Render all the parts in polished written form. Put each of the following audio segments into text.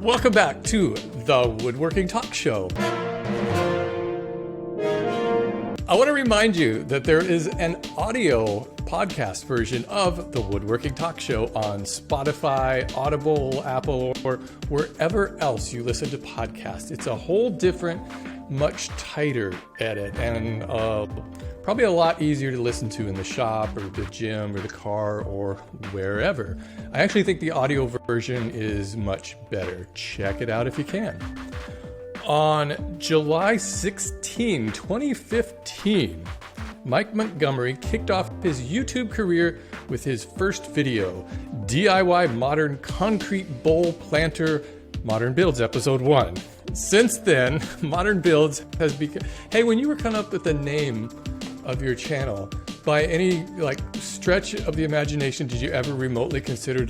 Welcome back to the Woodworking Talk Show. I want to remind you that there is an audio podcast version of the Woodworking Talk Show on Spotify, Audible, Apple, or wherever else you listen to podcasts. It's a whole different, much tighter edit and probably a lot easier to listen to in the shop or the gym or the car or wherever. I actually think the audio version is much better. Check it out if you can. On July 16, 2015, Mike Montgomery kicked off his YouTube career with his first video, DIY Modern Concrete Bowl Planter Modern Builds Episode 1. Since then, Modern Builds has become... Hey, when you were coming up with the name of your channel, by any stretch of the imagination, did you ever remotely consider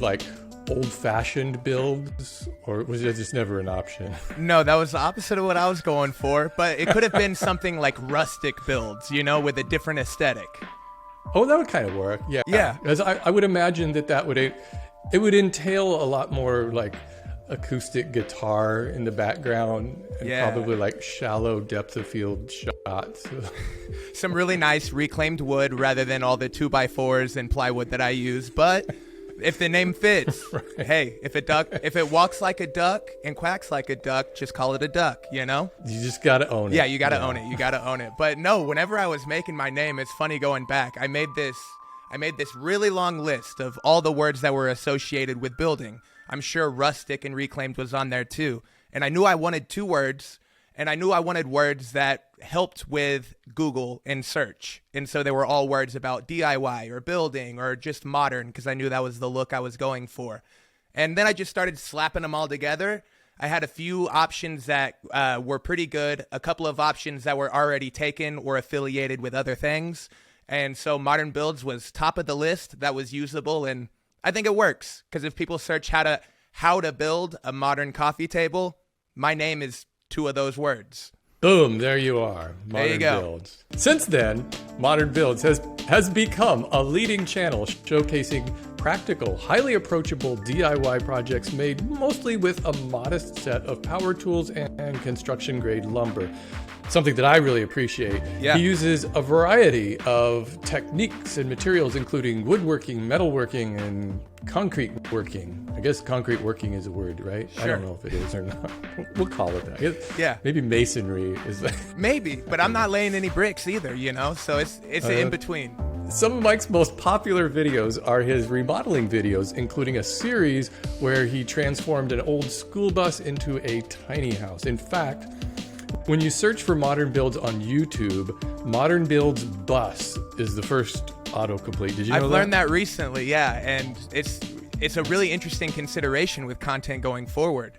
old-fashioned builds, or was it just never an option? No, that was the opposite of what I was going for, but it could have been something like rustic builds, with a different aesthetic. Oh, that would kind of work. Yeah. Because I would imagine that would entail a lot more acoustic guitar in the background and probably shallow depth of field shots. Some really nice reclaimed wood rather than all the 2x4s and plywood that I use, but if the name fits, right. Hey, if it walks like a duck and quacks like a duck, just call it a duck, You just got to own it. Yeah, you got to own it. You got to own it. But no, whenever I was making my name, it's funny going back. I made this really long list of all the words that were associated with building. I'm sure rustic and reclaimed was on there too. And I knew I wanted 2 words, and I knew I wanted words that helped with Google and search. And so they were all words about DIY or building or just modern, because I knew that was the look I was going for. And then I just started slapping them all together. I had a few options that were pretty good, a couple of options that were already taken or affiliated with other things. And so Modern Builds was top of the list that was usable, and I think it works, because if people search how to build a modern coffee table, my name is 2 of those words. Boom, there you are. Modern there you go. Builds. Since then, Modern Builds has become a leading channel showcasing practical, highly approachable DIY projects made mostly with a modest set of power tools and construction-grade lumber. Something that I really appreciate. Yeah. He uses a variety of techniques and materials, including woodworking, metalworking, and concrete working. I guess concrete working is a word, right? Sure. I don't know if it is or not. We'll call it that. Yeah. Maybe masonry is that. Maybe, but I'm not laying any bricks either, So it's an in-between. Some of Mike's most popular videos are his remodeling videos, including a series where he transformed an old school bus into a tiny house. In fact, when you search for Modern Builds on YouTube, Modern Builds Bus is the first autocomplete. Did you know that? I've learned that recently, yeah, and it's a really interesting consideration with content going forward.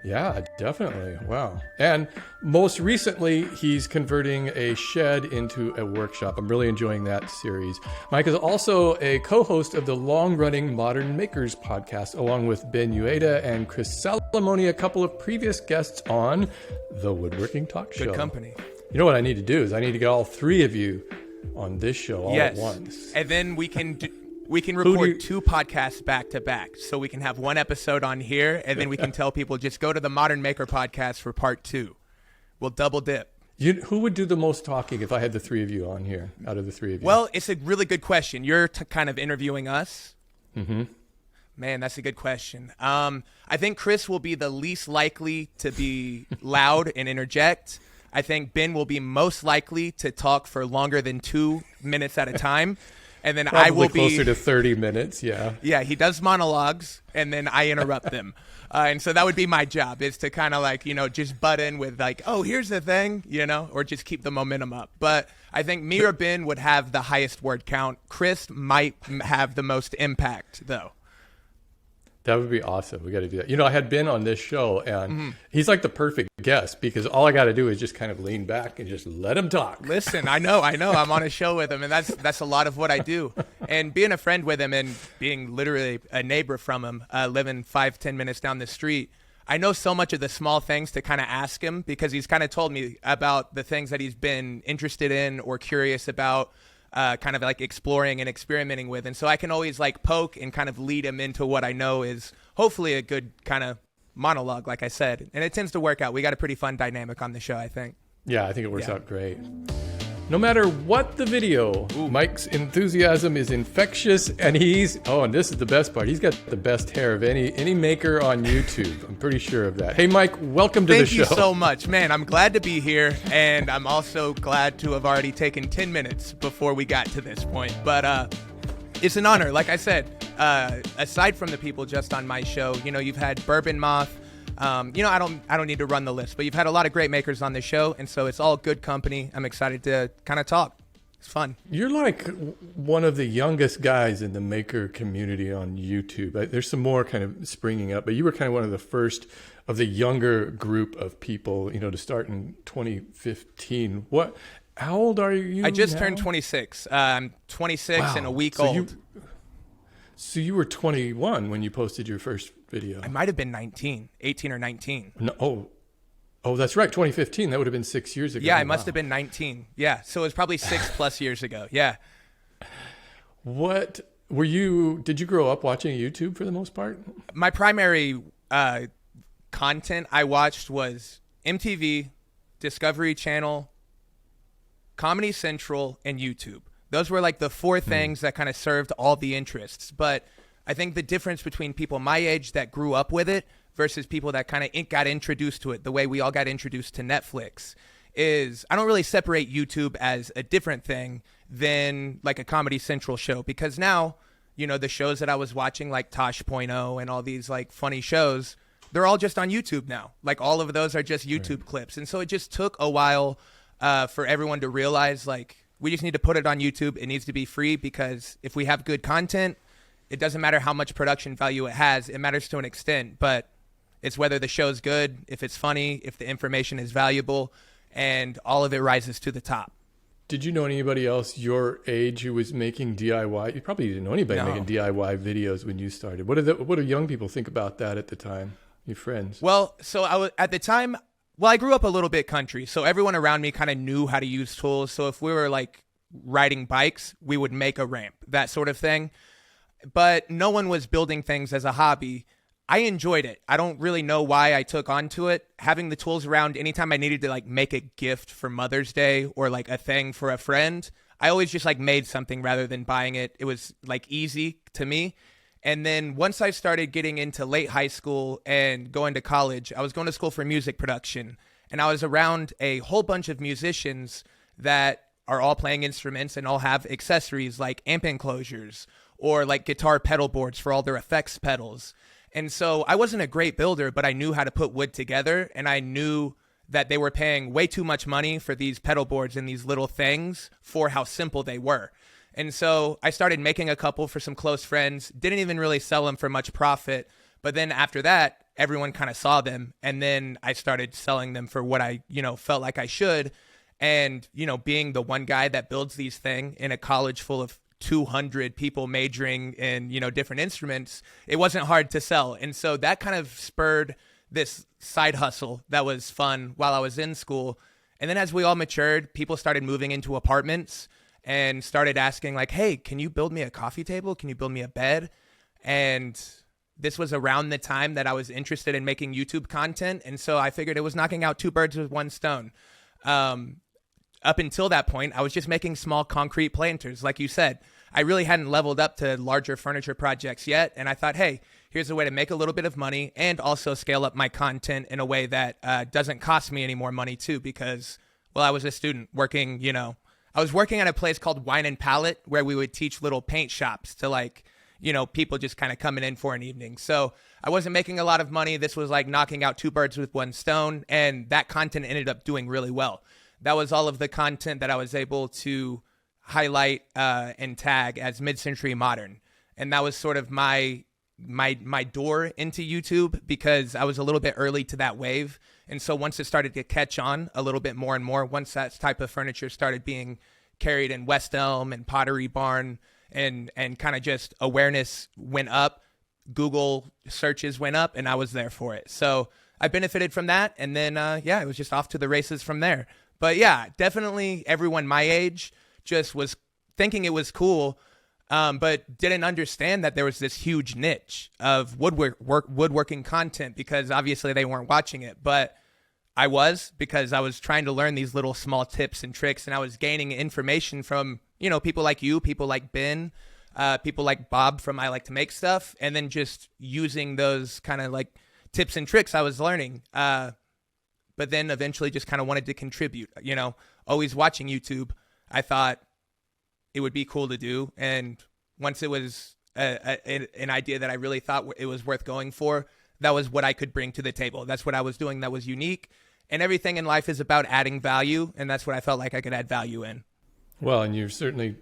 Yeah, definitely. Wow. And most recently, he's converting a shed into a workshop. I'm really enjoying that series. Mike is also a co-host of the long-running Modern Makers podcast, along with Ben Ueda and Chris Salamoni, a couple of previous guests on the Woodworking Talk Show. Good company. You know what I need to do is I need to get all 3 of you on this show all at once. And then we can record 2 podcasts back to back, so we can have 1 episode on here, and then we can tell people just go to the Modern Maker podcast for part 2. We'll double dip. Who would do the most talking if I had the 3 of you on here, out of the 3 of you? Well, it's a really good question. You're kind of interviewing us. Mm-hmm. Man, that's a good question. I think Chris will be the least likely to be loud and interject. I think Ben will be most likely to talk for longer than 2 minutes at a time. And then Probably I will be closer to 30 minutes. Yeah. Yeah. He does monologues, and then I interrupt them. And so that would be my job, is to kind of just butt in with oh, here's the thing, or just keep the momentum up. But I think me or Ben would have the highest word count. Chris might have the most impact, though. That would be awesome. We got to do that. I had Ben on this show, and he's like the perfect guest, because all I got to do is just kind of lean back and just let him talk. Listen, I know. I'm on a show with him, and that's a lot of what I do. And being a friend with him and being literally a neighbor from him, living 5-10 minutes down the street, I know so much of the small things to kind of ask him, because he's kind of told me about the things that he's been interested in or curious about, kind of exploring and experimenting with. And so I can always poke and kind of lead him into what I know is hopefully a good kind of monologue, like I said, and it tends to work out. We got a pretty fun dynamic on the show, I think. Yeah, I think it works out great. No matter what the video, Mike's enthusiasm is infectious, and and this is the best part, he's got the best hair of any maker on YouTube. I'm pretty sure of that. Hey, Mike, welcome to the show. Thank you so much. Man, I'm glad to be here, and I'm also glad to have already taken 10 minutes before we got to this point. But it's an honor. Like I said, aside from the people just on my show, you've had Bourbon Moth. I don't need to run the list, but you've had a lot of great makers on the show, and so it's all good company. I'm excited to kind of talk. It's fun. You're like one of the youngest guys in the maker community on YouTube. There's some more kind of springing up, but you were kind of one of the first of the younger group of people, to start in 2015. How old are you? I just now? turned 26. I'm 26 and a week old. So you were 21 when you posted your first video. I might have been 18 or 19. No, oh, that's right. 2015. That would have been 6 years ago. Yeah, I must have been 19. Yeah, so it was probably 6+ years ago. Yeah. Did you grow up watching YouTube for the most part? My primary content I watched was MTV, Discovery Channel, Comedy Central, and YouTube. Those were like the four things that kind of served all the interests. But I think the difference between people my age that grew up with it versus people that kind of got introduced to it the way we all got introduced to Netflix is I don't really separate YouTube as a different thing than like a Comedy Central show, because now, the shows that I was watching like Tosh.0 and all these like funny shows, they're all just on YouTube now. Like all of those are just YouTube clips. And so it just took a while for everyone to realize like, we just need to put it on YouTube. It needs to be free, because if we have good content, it doesn't matter how much production value it has. It matters to an extent, but it's whether the show's good, if it's funny, if the information is valuable, and all of it rises to the top. Did you know anybody else your age who was making DIY? You probably didn't know anybody making DIY videos when you started. What do young people think about that at the time, your friends? Well, so at the time, I grew up a little bit country, so everyone around me kind of knew how to use tools. So if we were like riding bikes, we would make a ramp, that sort of thing. But no one was building things as a hobby. I enjoyed it. I don't really know why I took onto it. Having the tools around anytime I needed to like make a gift for Mother's Day or like a thing for a friend, I always just like made something rather than buying it. It was like easy to me. And then once I started getting into late high school and going to college, I was going to school for music production. And I was around a whole bunch of musicians that are all playing instruments and all have accessories like amp enclosures or like guitar pedal boards for all their effects pedals. And so I wasn't a great builder, but I knew how to put wood together. And I knew that they were paying way too much money for these pedal boards and these little things for how simple they were. And so I started making a couple for some close friends, didn't even really sell them for much profit. But then after that, everyone kind of saw them. And then I started selling them for what I, felt like I should. And, being the one guy that builds these things in a college full of 200 people majoring in, different instruments, it wasn't hard to sell. And so that kind of spurred this side hustle that was fun while I was in school. And then as we all matured, people started moving into apartments and started asking like, hey, can you build me a coffee table? Can you build me a bed? And this was around the time that I was interested in making YouTube content. And so I figured it was knocking out two birds with one stone. Up until that point, I was just making small concrete planters. Like you said, I really hadn't leveled up to larger furniture projects yet. And I thought, hey, here's a way to make a little bit of money and also scale up my content in a way that doesn't cost me any more money too, because, I was a student working, I was working at a place called Wine and Palette where we would teach little paint shops to like, people just kind of coming in for an evening. So I wasn't making a lot of money. This was like knocking out two birds with one stone. And that content ended up doing really well. That was all of the content that I was able to highlight and tag as mid-century modern. And that was sort of my door into YouTube, because I was a little bit early to that wave. And so once it started to catch on a little bit more and more, once that type of furniture started being carried in West Elm and Pottery Barn and kind of just awareness went up, Google searches went up, and I was there for it. So I benefited from that. And then, it was just off to the races from there. But yeah, definitely everyone my age just was thinking it was cool. but didn't understand that there was this huge niche of woodworking content, because obviously they weren't watching it. But I was, because I was trying to learn these little small tips and tricks, and I was gaining information from, people like you, people like Ben, people like Bob from I Like to Make Stuff, and then just using those kind of like tips and tricks I was learning. But then eventually just kind of wanted to contribute, always watching YouTube. I thought it would be cool to do. And once it was an idea that I really thought it was worth going for, that was what I could bring to the table. That's what I was doing that was unique. And everything in life is about adding value. And that's what I felt like I could add value in. Well, and you're certainly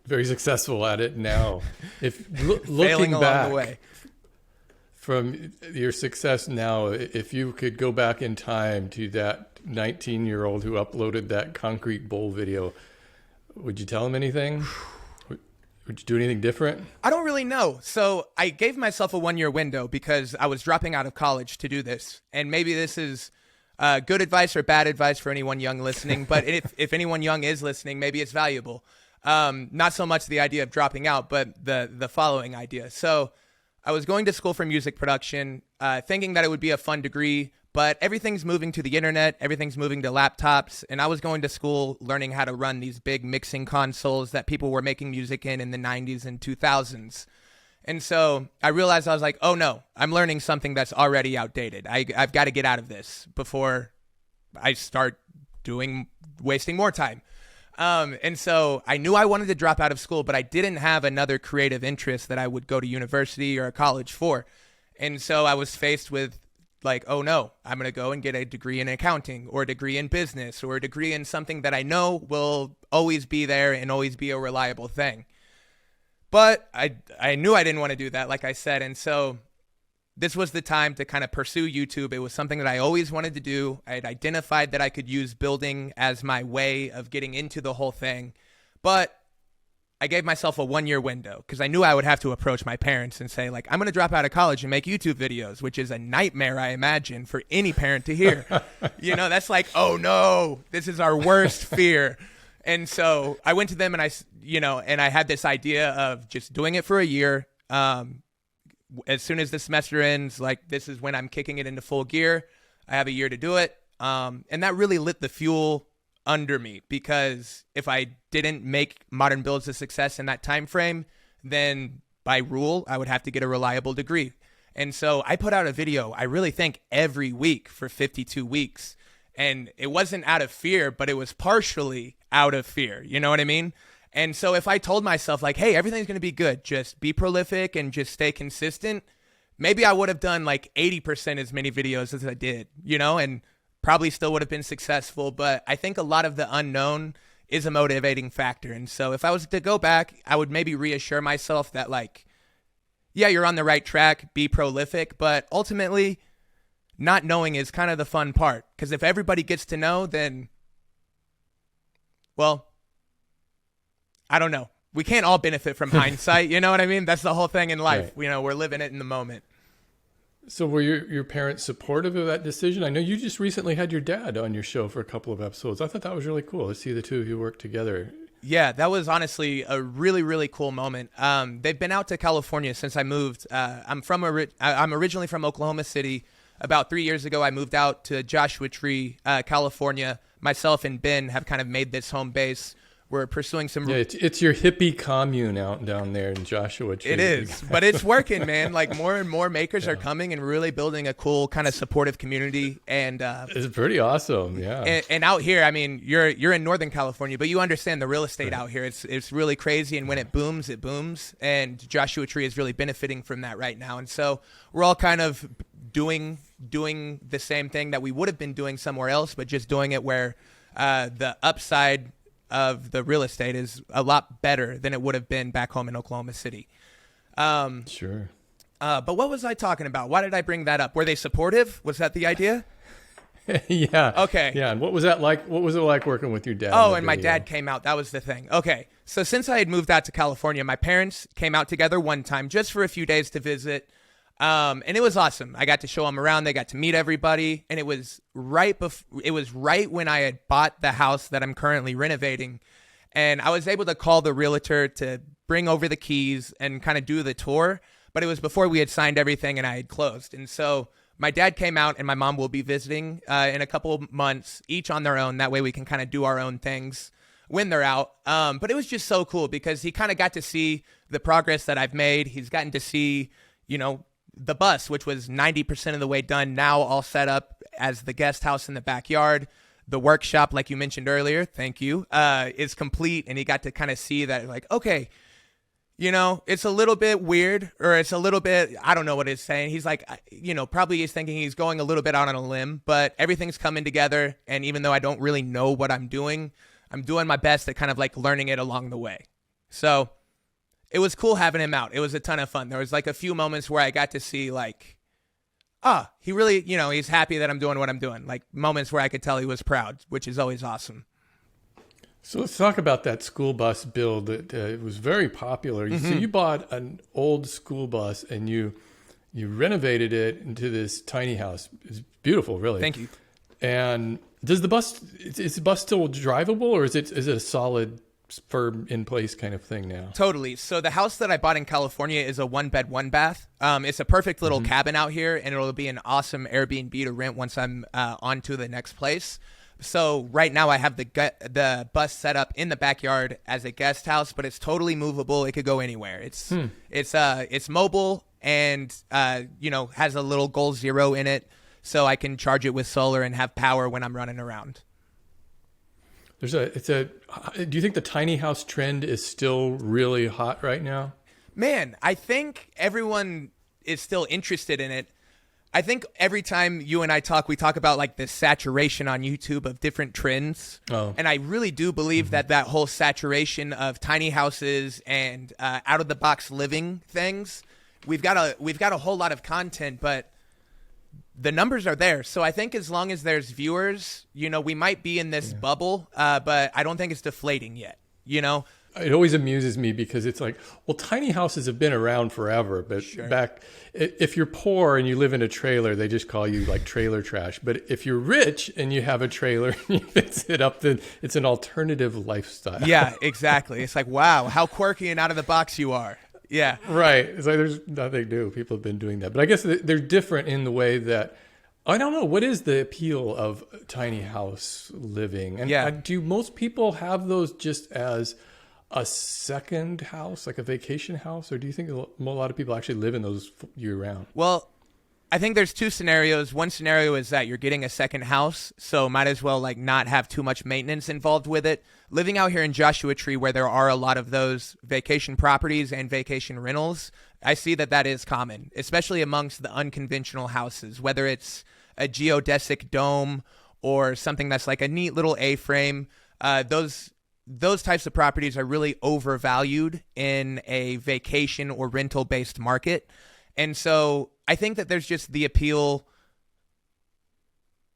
very successful at it now. If looking back along the way from your success now, if you could go back in time to that 19-year-old who uploaded that concrete bowl video, would you tell him anything? Would you do anything different? I don't really know. So I gave myself a 1-year window because I was dropping out of college to do this. And maybe this is good advice or bad advice for anyone young listening. But if anyone young is listening, maybe it's valuable. Not so much the idea of dropping out, but the following idea. So I was going to school for music production, thinking that it would be a fun degree. But everything's moving to the internet, everything's moving to laptops, and I was going to school learning how to run these big mixing consoles that people were making music in the 90s and 2000s. And so I realized, I was like, oh no, I'm learning something that's already outdated. I've got to get out of this before I start wasting more time. And so I knew I wanted to drop out of school, but I didn't have another creative interest that I would go to university or college for. And so I was faced with, like, oh no, I'm going to go and get a degree in accounting or a degree in business or a degree in something that I know will always be there and always be a reliable thing. But I knew I didn't want to do that, like I said. And so this was the time to kind of pursue YouTube. It was something that I always wanted to do. I had identified that I could use building as my way of getting into the whole thing. But I gave myself a 1-year window because I knew I would have to approach my parents and say, like, I'm going to drop out of college and make YouTube videos, which is a nightmare, I imagine, for any parent to hear. That's like, oh no, this is our worst fear. And so I went to them and I had this idea of just doing it for a year. As soon as the semester ends, like, this is when I'm kicking it into full gear. I have a year to do it. And that really lit the fuel under me, because if I didn't make Modern Builds a success in that time frame, then by rule I would have to get a reliable degree. And so I put out a video, I really think, every week for 52 weeks. And it wasn't out of fear, but it was partially out of fear. You know what I mean? And so if I told myself, like, hey, everything's going to be good, just be prolific and just stay consistent, maybe I would have done like 80% as many videos as I did, and probably still would have been successful. But I think a lot of the unknown is a motivating factor. And so if I was to go back, I would maybe reassure myself that, like, yeah, you're on the right track, be prolific, but ultimately not knowing is kind of the fun part. Because if everybody gets to know, then, well, I don't know. We can't all benefit from hindsight. You know what I mean? That's the whole thing in life. Right. We're living it in the moment. So were your parents supportive of that decision? I know you just recently had your dad on your show for a couple of episodes. I thought that was really cool to see the two of you work together. Yeah, that was honestly a really, really cool moment. They've been out to California since I moved. I'm originally from Oklahoma City. About 3 years ago, I moved out to Joshua Tree, California. Myself and Ben have kind of made this home base. We're pursuing some... Yeah, it's your hippie commune out down there in Joshua Tree. It is, but it's working, man. Like, more and more makers are coming and really building a cool kind of supportive community. And it's pretty awesome, yeah. And out here, I mean, you're in Northern California, but you understand the real estate out here. It's really crazy, and when it booms, it booms. And Joshua Tree is really benefiting from that right now. And so we're all kind of doing the same thing that we would have been doing somewhere else, but just doing it where the upside of the real estate is a lot better than it would have been back home in Oklahoma City. Sure. But what was I talking about? Why did I bring that up? Were they supportive? Was that the idea? Yeah. Okay. Yeah. And what was that like? What was it like working with your dad? Oh, and my dad came out. That was the thing. Okay. So since I had moved out to California, my parents came out together one time just for a few days to visit. And it was awesome. I got to show them around. They got to meet everybody. And it was right when I had bought the house that I'm currently renovating. And I was able to call the realtor to bring over the keys and kind of do the tour, but it was before we had signed everything and I had closed. And so my dad came out and my mom will be visiting in a couple of months, each on their own. That way we can kind of do our own things when they're out. But it was just so cool because he kind of got to see the progress that I've made. He's gotten to see, the bus, which was 90% of the way done, now all set up as the guest house in the backyard. The workshop, like you mentioned earlier, thank you, is complete. And he got to kind of see that, like, okay, it's a little bit weird, or it's a little bit, I don't know what it's saying. He's like, probably he's thinking he's going a little bit out on a limb, but everything's coming together. And even though I don't really know what I'm doing my best at kind of like learning it along the way. So it was cool having him out. It was a ton of fun. There was like a few moments where I got to see like, he really, he's happy that I'm doing what I'm doing. Like moments where I could tell he was proud, which is always awesome. So let's talk about that school bus build. It was very popular. Mm-hmm. So you bought an old school bus and you renovated it into this tiny house. It's beautiful, really. Thank you. And is the bus still drivable, or is it a solid firm in place kind of thing now? Totally. So the house that I bought in California is a 1-bed, 1-bath. It's a perfect little cabin out here, and it'll be an awesome Airbnb to rent once I'm on to the next place. So right now I have the bus set up in the backyard as a guest house, but it's totally movable. It could go anywhere. It's mobile and has a little Goal Zero in it, so I can charge it with solar and have power when I'm running around. Do you think the tiny house trend is still really hot right now? Man, I think everyone is still interested in it. I think every time you and I talk, we talk about like the saturation on YouTube of different trends. Oh. And I really do believe that whole saturation of tiny houses and out of the box living things, we've got a whole lot of content, but the numbers are there. So I think as long as there's viewers, we might be in this bubble, but I don't think it's deflating yet, It always amuses me because it's like, well, tiny houses have been around forever, but back, if you're poor and you live in a trailer, they just call you like trailer trash. But if you're rich and you have a trailer and you fix it up, then it's an alternative lifestyle. Yeah, exactly. It's like, wow, how quirky and out of the box you are. Yeah. Right. It's like there's nothing new. People have been doing that. But I guess they're different in the way that, I don't know, what is the appeal of tiny house living? And do most people have those just as a second house, like a vacation house? Or do you think a lot of people actually live in those year round? Well, I think there's two scenarios. One scenario is that you're getting a second house, so might as well like not have too much maintenance involved with it. Living out here in Joshua Tree, where there are a lot of those vacation properties and vacation rentals, I see that is common, especially amongst the unconventional houses, whether it's a geodesic dome or something that's like a neat little A-frame. Those types of properties are really overvalued in a vacation or rental-based market. And so I think that there's just the appeal,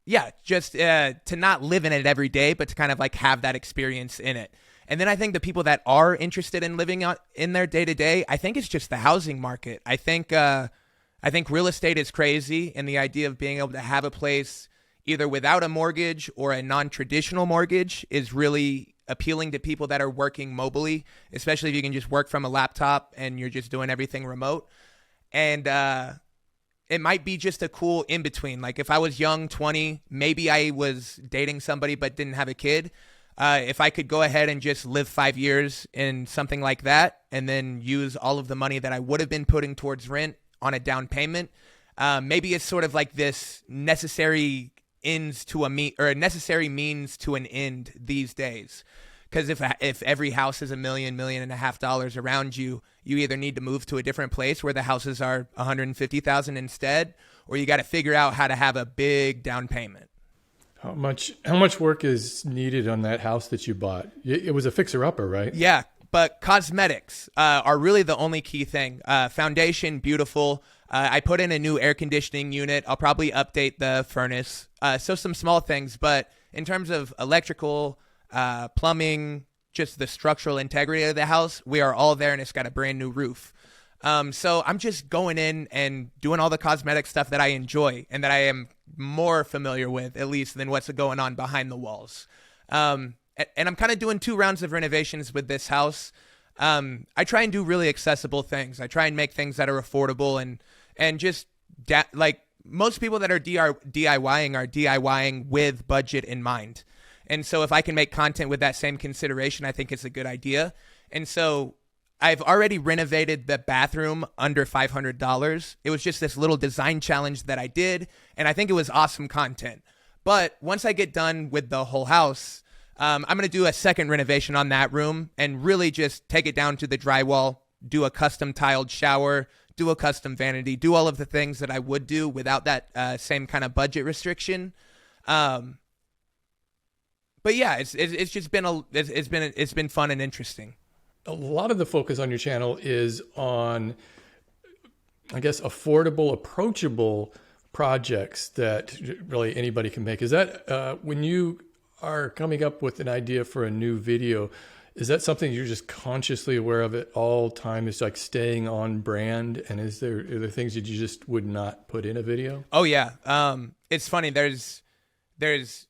to not live in it every day, but to kind of like have that experience in it. And then I think the people that are interested in living in their day-to-day, I think it's just the housing market. I think real estate is crazy, and the idea of being able to have a place either without a mortgage or a non-traditional mortgage is really appealing to people that are working mobily, especially if you can just work from a laptop and you're just doing everything remote. And it might be just a cool in-between. Like if I was young, 20, maybe I was dating somebody but didn't have a kid. If I could go ahead and just live 5 years in something like that and then use all of the money that I would have been putting towards rent on a down payment, maybe it's sort of like this necessary means to an end these days. Because if every house is $1 million, $1.5 million around you, you either need to move to a different place where the houses are $150,000 instead, or you got to figure out how to have a big down payment. How much work is needed on that house that you bought? It was a fixer-upper, right? Yeah, but cosmetics are really the only key thing. Foundation, beautiful. I put in a new air conditioning unit. I'll probably update the furnace. So some small things, but in terms of electrical, plumbing, just the structural integrity of the house, we are all there, and it's got a brand new roof. So I'm just going in and doing all the cosmetic stuff that I enjoy and that I am more familiar with, at least, than what's going on behind the walls. and I'm kind of doing 2 rounds of renovations with this house. I try and do really accessible things. I try and make things that are affordable and just like most people that are DIYing are DIYing with budget in mind. And so if I can make content with that same consideration, I think it's a good idea. And so I've already renovated the bathroom under $500. It was just this little design challenge that I did, and I think it was awesome content. But once I get done with the whole house, I'm going to do a second renovation on that room and really just take it down to the drywall, do a custom tiled shower, do a custom vanity, do all of the things that I would do without that same kind of budget restriction. But yeah, it's just been it's been fun and interesting. A lot of the focus on your channel is on, I guess, affordable, approachable projects that really anybody can make. Is that when you are coming up with an idea for a new video, is that something you're just consciously aware of at all time? It's like staying on brand. And are there things that you just would not put in a video? Oh yeah. It's funny. There's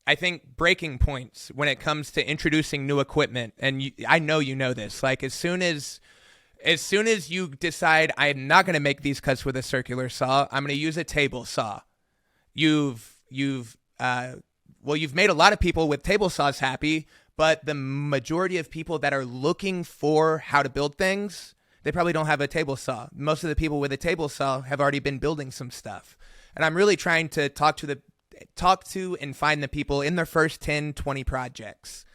I think breaking points when it comes to introducing new equipment. And I know you know this, like as soon as you decide I'm not going to make these cuts with a circular saw, I'm going to use a table saw. You've made a lot of people with table saws happy, but the majority of people that are looking for how to build things, they probably don't have a table saw. Most of the people with a table saw have already been building some stuff. And I'm really trying to talk to and find the people in their first 10, 20 projects.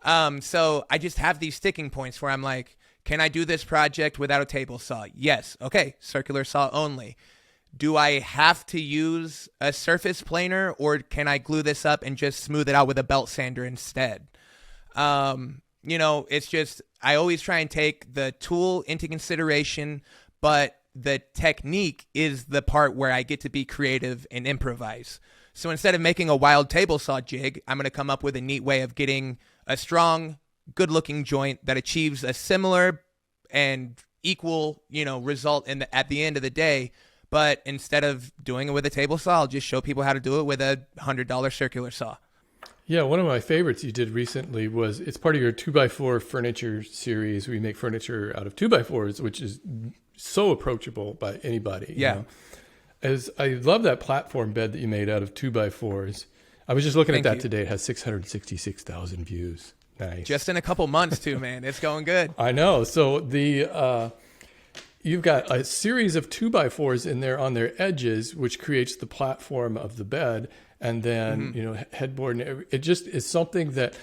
So I just have these sticking points where I'm like, can I do this project without a table saw? Yes. Okay. Circular saw only. Do I have to use a surface planer, or can I glue this up and just smooth it out with a belt sander instead? It's just, I always try and take the tool into consideration, but the technique is the part where I get to be creative and improvise. So instead of making a wild table saw jig, I'm going to come up with a neat way of getting a strong, good-looking joint that achieves a similar and equal, result at the end of the day. But instead of doing it with a table saw, I'll just show people how to do it with a $100 circular saw. Yeah, one of my favorites you did recently was, it's part of your 2x4 furniture series. We make furniture out of 2x4s, which is so approachable by anybody. Yeah. As I love that platform bed that you made out of 2x4s. I was just looking at that today. It has 666,000 views. Nice. Just in a couple months too, man. It's going good. I know. So you've got a series of 2x4s in there on their edges, which creates the platform of the bed. And then, headboard. And it just is something that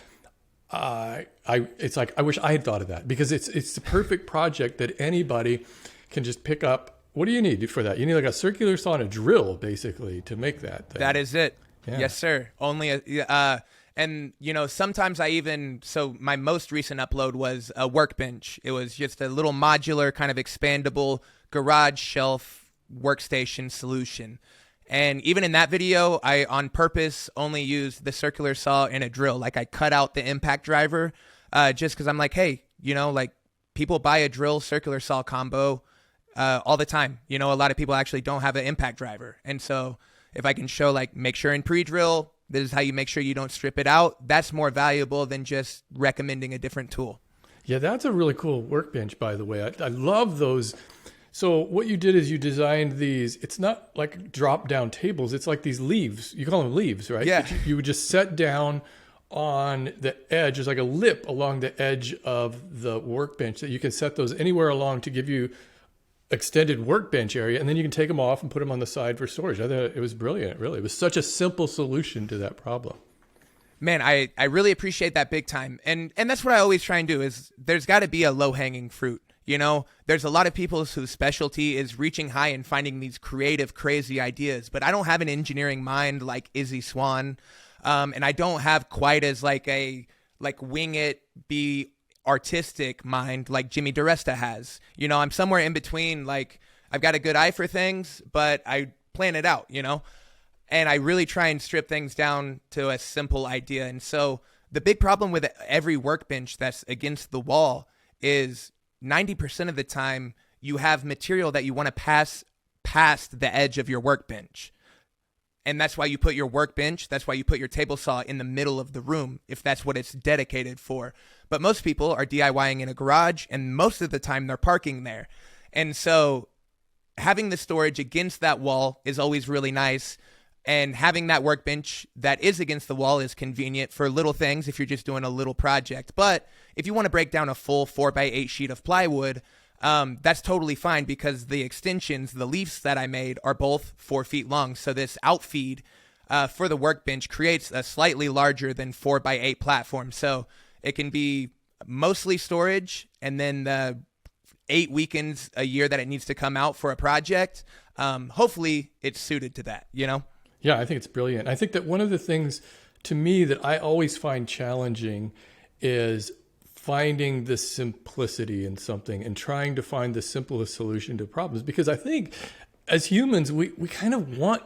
it's like, I wish I had thought of that, because it's the perfect project that anybody can just pick up. What do you need for that? You need like a circular saw and a drill, basically, to make that thing. That is it. Yeah. Yes, sir. Only sometimes so my most recent upload was a workbench. It was just a little modular kind of expandable garage shelf workstation solution. And even in that video, I on purpose only used the circular saw and a drill. Like I cut out the impact driver just because I'm like, hey, people buy a drill circular saw combo all the time. A lot of people actually don't have an impact driver. And so if I can show, make sure in pre-drill, this is how you make sure you don't strip it out, that's more valuable than just recommending a different tool. Yeah, that's a really cool workbench, by the way. I love those. So what you did is you designed these, it's not like drop-down tables, it's like these leaves. You call them leaves, right? Yeah. You would just set down on the edge. There's like a lip along the edge of the workbench that you can set those anywhere along to give you extended workbench area, and then you can take them off and put them on the side for storage. I thought it was brilliant, really. It was such a simple solution to that problem. Man, I really appreciate that big time. And that's what I always try and do is there's got to be a low-hanging fruit. There's a lot of people whose specialty is reaching high and finding these creative, crazy ideas, but I don't have an engineering mind like Izzy Swan. And I don't have quite as wing it, be artistic mind like Jimmy DiResta has. I'm somewhere in between. I've got a good eye for things, but I plan it out, and I really try and strip things down to a simple idea. And so the big problem with every workbench that's against the wall is 90% of the time you have material that you want to pass past the edge of your workbench. And that's why you put your workbench, that's why you put your table saw in the middle of the room, if that's what it's dedicated for. But most people are DIYing in a garage, and most of the time they're parking there. And so having the storage against that wall is always really nice. And having that workbench that is against the wall is convenient for little things if you're just doing a little project. But if you want to break down a full 4x8 sheet of plywood, that's totally fine, because the extensions, the leaves that I made, are both 4 feet long. So this outfeed for the workbench creates a slightly larger than 4x8 platform. So it can be mostly storage, and then the 8 weekends a year that it needs to come out for a project, hopefully it's suited to that, you know? Yeah, I think it's brilliant. I think that one of the things to me that I always find challenging is finding the simplicity in something and trying to find the simplest solution to problems. Because I think as humans, we kind of want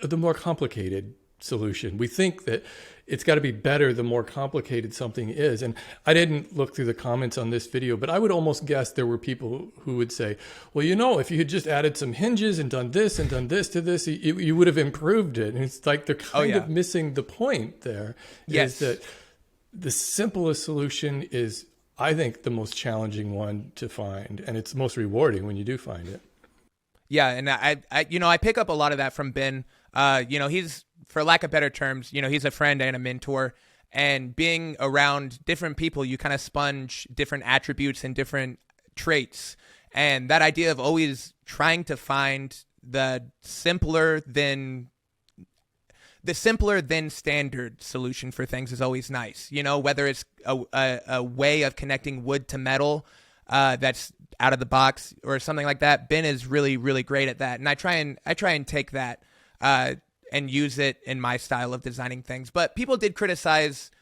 the more complicated solution. We think that it's got to be better the more complicated something is. And I didn't look through the comments on this video, but I would almost guess there were people who would say, well, you know, if you had just added some hinges and done this to this, you would have improved it. And it's like they're kind of missing the point there. Yes. Is that the simplest solution is, I think, the most challenging one to find. And it's most rewarding when you do find it. Yeah, and I pick up a lot of that from Ben. He's, for lack of better terms, he's a friend and a mentor. And being around different people, you kind of sponge different attributes and different traits. And that idea of always trying to find the simpler than standard solution for things is always nice. Whether it's a way of connecting wood to metal that's out of the box or something like that. Ben is really, really great at that. And I try and take that and use it in my style of designing things. But people didn't criticize,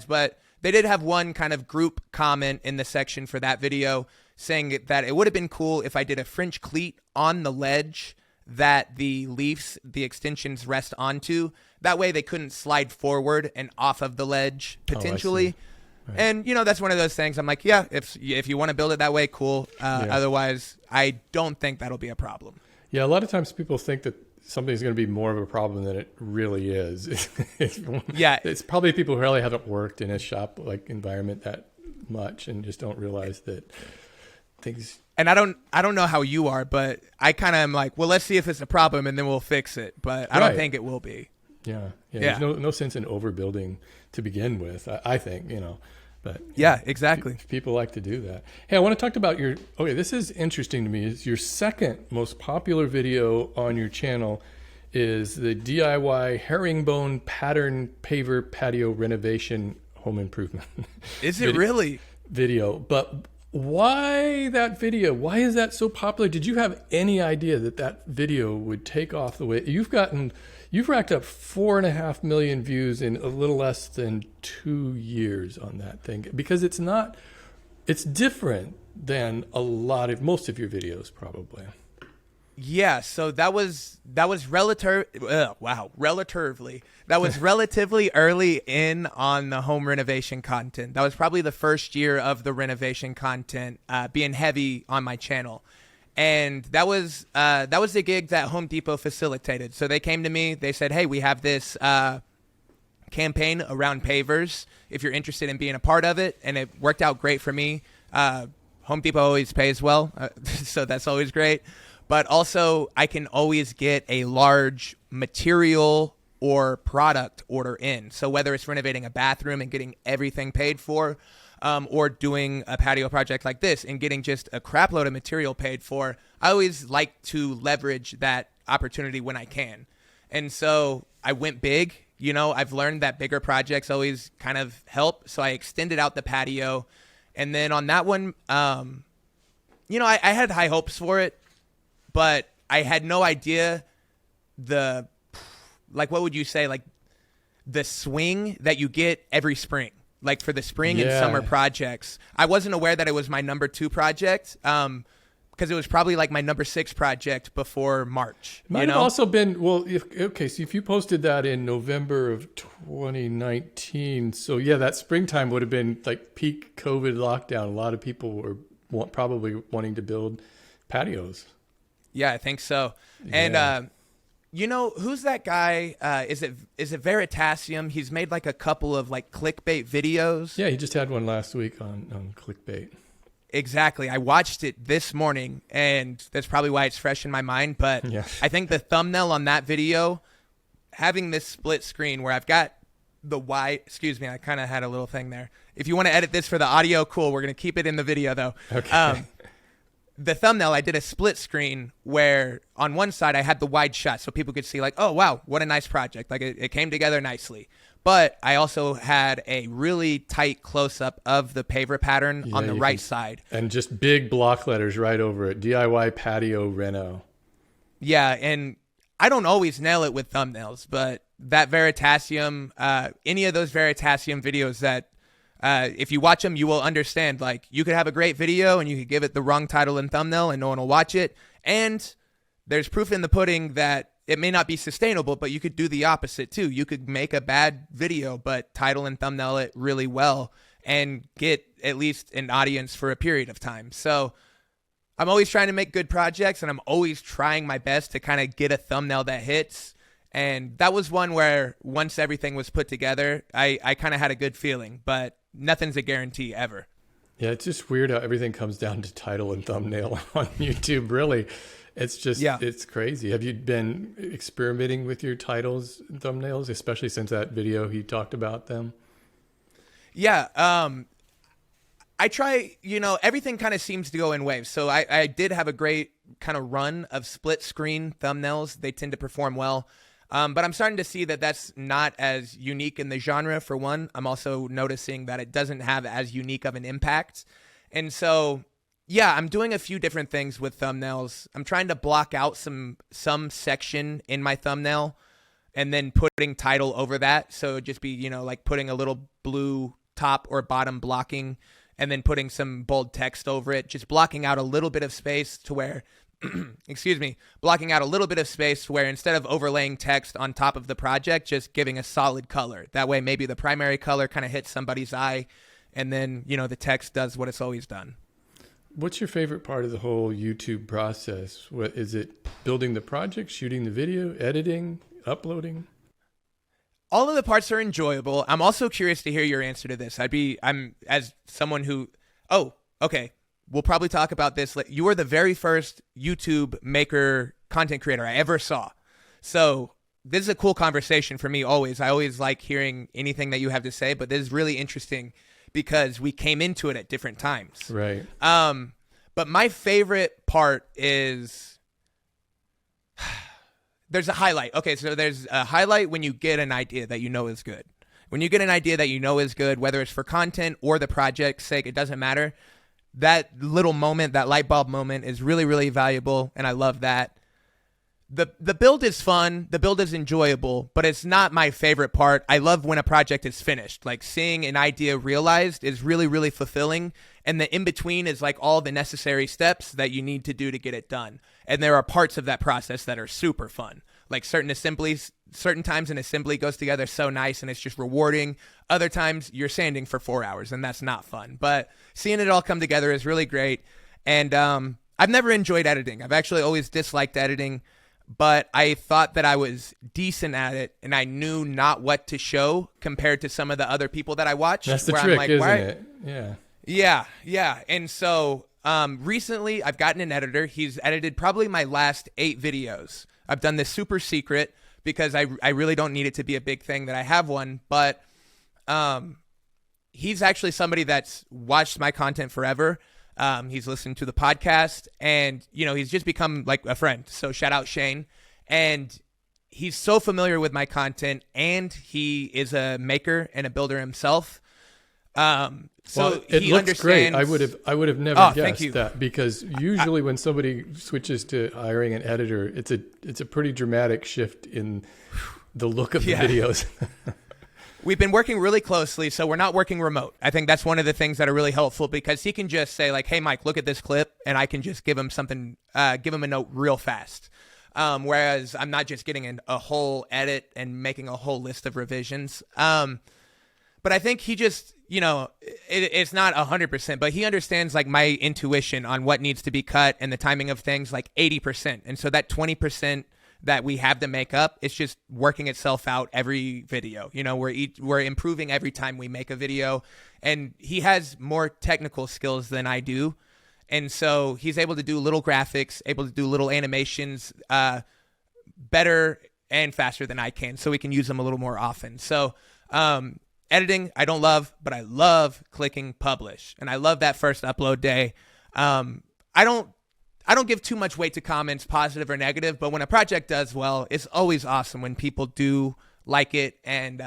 but they did have one kind of group comment in the section for that video saying that it would have been cool if I did a French cleat on the ledge that the leaves, the extensions rest onto. That way they couldn't slide forward and off of the ledge potentially. Right. And, that's one of those things. I'm like, yeah, if you want to build it that way, cool. Otherwise, I don't think that'll be a problem. Yeah, a lot of times people think that something's going to be more of a problem than it really is. It's probably people who really haven't worked in a shop-like environment that much and just don't realize that things... And I don't know how you are, but I kind of am like, well, let's see if it's a problem and then we'll fix it. But I don't think it will be. Yeah. There's no sense in overbuilding to begin with, I think, But exactly. People like to do that. Hey, I want to talk about this is interesting to me. Is your second most popular video on your channel is the DIY herringbone pattern paver patio renovation home improvement. Is it really? Video. But why that video? Why is that so popular? Did you have any idea that video would take off the way you've racked up 4.5 million views in a little less than 2 years on that thing? Because it's different than most of your videos probably. Yeah, so that was relatively early in on the home renovation content. That was probably the first year of the renovation content being heavy on my channel. And that was the gig that Home Depot facilitated. So they came to me, they said, hey, we have this campaign around pavers, if you're interested in being a part of it. And it worked out great for me. Home Depot always pays well, so that's always great. But also, I can always get a large material or product order in. So whether it's renovating a bathroom and getting everything paid for, or doing a patio project like this and getting just a crap load of material paid for, I always like to leverage that opportunity when I can. And so I went big. I've learned that bigger projects always kind of help. So I extended out the patio. And then on that one, I had high hopes for it, but I had no idea the swing that you get every spring. Like for the spring and summer projects. I wasn't aware that it was my number 2 project because it was probably like my number 6 project before March. Might have also been, so if you posted that in November of 2019, so that springtime would have been like peak COVID lockdown. A lot of people were probably wanting to build patios. Yeah, I think so. And You know, who's that guy? Is it Veritasium? He's made like a couple of like clickbait videos. Yeah, he just had one last week on clickbait. Exactly. I watched it this morning, and that's probably why it's fresh in my mind. But Yeah. I think the thumbnail on that video, having this split screen where I've got the wide, excuse me, I kind of had a little thing there. If you want to edit this for the audio, cool. We're going to keep it in the video, though. Okay. The thumbnail, I did a split screen where on one side I had the wide shot so people could see like, oh, wow, what a nice project. Like it came together nicely. But I also had a really tight close-up of the paver pattern on the right side. And just big block letters right over it. DIY patio reno. Yeah, and I don't always nail it with thumbnails, but that Veritasium, any of those Veritasium videos that if you watch them, you will understand, like, you could have a great video and you could give it the wrong title and thumbnail and no one will watch it. And there's proof in the pudding that it may not be sustainable, but you could do the opposite too. You could make a bad video, but title and thumbnail it really well and get at least an audience for a period of time. So I'm always trying to make good projects, and I'm always trying my best to kind of get a thumbnail that hits. And that was one where once everything was put together, I kind of had a good feeling, but nothing's a guarantee ever. Yeah, it's just weird how everything comes down to title and thumbnail on YouTube, really. It's just, It's crazy. Have you been experimenting with your titles and thumbnails, especially since that video he talked about them? Yeah, I try, everything kind of seems to go in waves. So I did have a great kind of run of split screen thumbnails. They tend to perform well. But I'm starting to see that that's not as unique in the genre, for one. I'm also noticing that it doesn't have as unique of an impact. And so, yeah, I'm doing a few different things with thumbnails. I'm trying to block out some section in my thumbnail and then putting title over that. So it'd just be, like putting a little blue top or bottom blocking and then putting some bold text over it, just blocking out a little bit of space to where blocking out a little bit of space where instead of overlaying text on top of the project, just giving a solid color. That way, maybe the primary color kind of hits somebody's eye, and then, the text does what it's always done. What's your favorite part of the whole YouTube process? What is it? Building the project, shooting the video, editing, uploading? All of the parts are enjoyable. I'm also curious to hear your answer to this. I'm as someone who, okay. We'll probably talk about this. You were the very first YouTube maker content creator I ever saw. So this is a cool conversation for me always. I always like hearing anything that you have to say, but this is really interesting because we came into it at different times. Right. But my favorite part is there's a highlight. Okay, so there's a highlight when you get an idea that you know is good. When you get an idea that you know is good, whether it's for content or the project's sake, it doesn't matter. That little moment, that light bulb moment is really, really valuable, and I love that. The build is fun, the build is enjoyable, but it's not my favorite part. I love when a project is finished. Like, seeing an idea realized is really, really fulfilling, and the in-between is like all the necessary steps that you need to do to get it done. And there are parts of that process that are super fun. Like certain times an assembly goes together so nice and it's just rewarding. Other times you're sanding for 4 hours and that's not fun. But seeing it all come together is really great. And I've never enjoyed editing. I've actually always disliked editing, but I thought that I was decent at it and I knew not what to show compared to some of the other people that I watched. That's the trick, isn't it? Yeah. Yeah. And so recently I've gotten an editor. He's edited probably my last 8 videos. I've done this super secret because I really don't need it to be a big thing that I have one, but he's actually somebody that's watched my content forever. He's listened to the podcast and, he's just become like a friend. So shout out Shane. And he's so familiar with my content and he is a maker and a builder himself. So it he looks great. understands. I would have never thank guessed you. that, because usually when somebody switches to hiring an editor, it's a pretty dramatic shift in the look of the videos. We've been working really closely, so we're not working remote. I think that's one of the things that are really helpful because he can just say like, "Hey, Mike, look at this clip," and I can just give him something, give him a note real fast. Whereas I'm not just getting a whole edit and making a whole list of revisions. But I think he just, it's not 100%, but he understands like my intuition on what needs to be cut and the timing of things like 80%. And so that 20% that we have to make up. It's just working itself out every video. You know, we're improving every time we make a video, and he has more technical skills than I do. And so he's able to do little graphics, able to do little animations better and faster than I can, so we can use them a little more often. So editing, I don't love, but I love clicking publish. And I love that first upload day. I don't give too much weight to comments, positive or negative, but when a project does well, it's always awesome when people do like it, and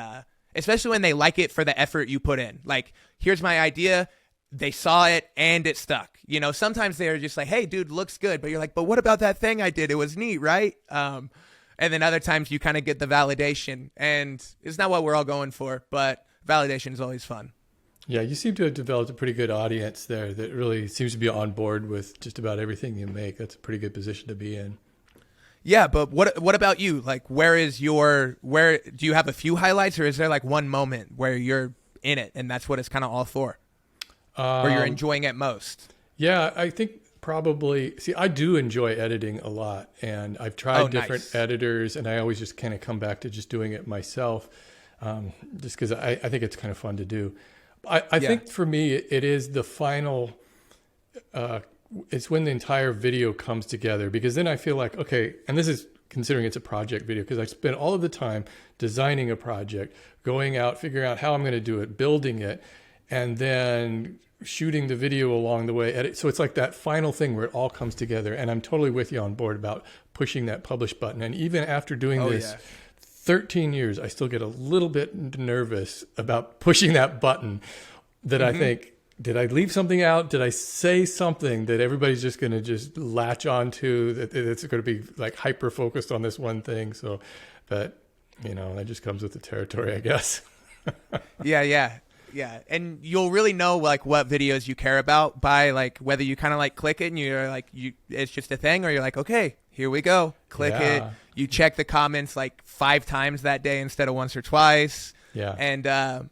especially when they like it for the effort you put in. Like, here's my idea. They saw it and it stuck. You know, sometimes they're just like, hey, dude, looks good. But you're like, but what about that thing I did? It was neat, right? And then other times you kind of get the validation, and it's not what we're all going for, but validation is always fun. Yeah, you seem to have developed a pretty good audience there that really seems to be on board with just about everything you make. That's a pretty good position to be in. Yeah, but what about you? Like, where do you have a few highlights, or is there like one moment where you're in it and that's what it's kind of all for? Or you're enjoying it most? Yeah, I think probably, I do enjoy editing a lot, and I've tried different editors, and I always just kind of come back to just doing it myself, just because I think it's kind of fun to do. I think for me, it is the final, it's when the entire video comes together, because then I feel like, okay, and this is considering it's a project video, because I spent all of the time designing a project, going out, figuring out how I'm going to do it, building it, and then shooting the video along the way. So it's like that final thing where it all comes together. And I'm totally with you on board about pushing that publish button. And even after doing this 13 years, I still get a little bit nervous about pushing that button, that I think, did I leave something out? Did I say something that everybody's just going to just latch onto, that it's going to be like hyper focused on this one thing? So that, you know, that just comes with the territory, I guess. Yeah, and you'll really know like what videos you care about by like whether you kind of like click it and you're like, it's just a thing, or you're like, okay, here we go, click it. You check the comments like 5 times that day instead of once or twice. Yeah, and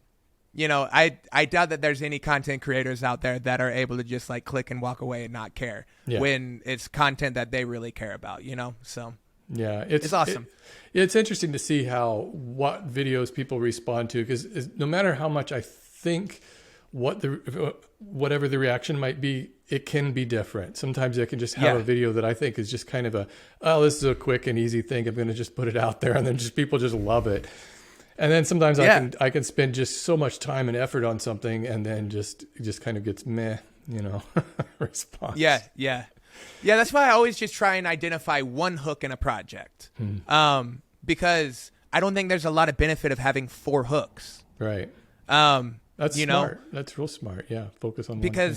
you know, I doubt that there's any content creators out there that are able to just like click and walk away and not care when it's content that they really care about. You know, so. Yeah, it's awesome. It's interesting to see what videos people respond to, because no matter how much I think whatever the reaction might be, it can be different. Sometimes I can just have a video that I think is just kind of this is a quick and easy thing, I'm going to just put it out there, and then just people just love it. And then sometimes I can spend just so much time and effort on something, and then just kind of gets meh, you know, response. Yeah, that's why I always just try and identify one hook in a project, because I don't think there's a lot of benefit of having 4 hooks. Right. That's smart. That's real smart. Yeah, focus on one thing.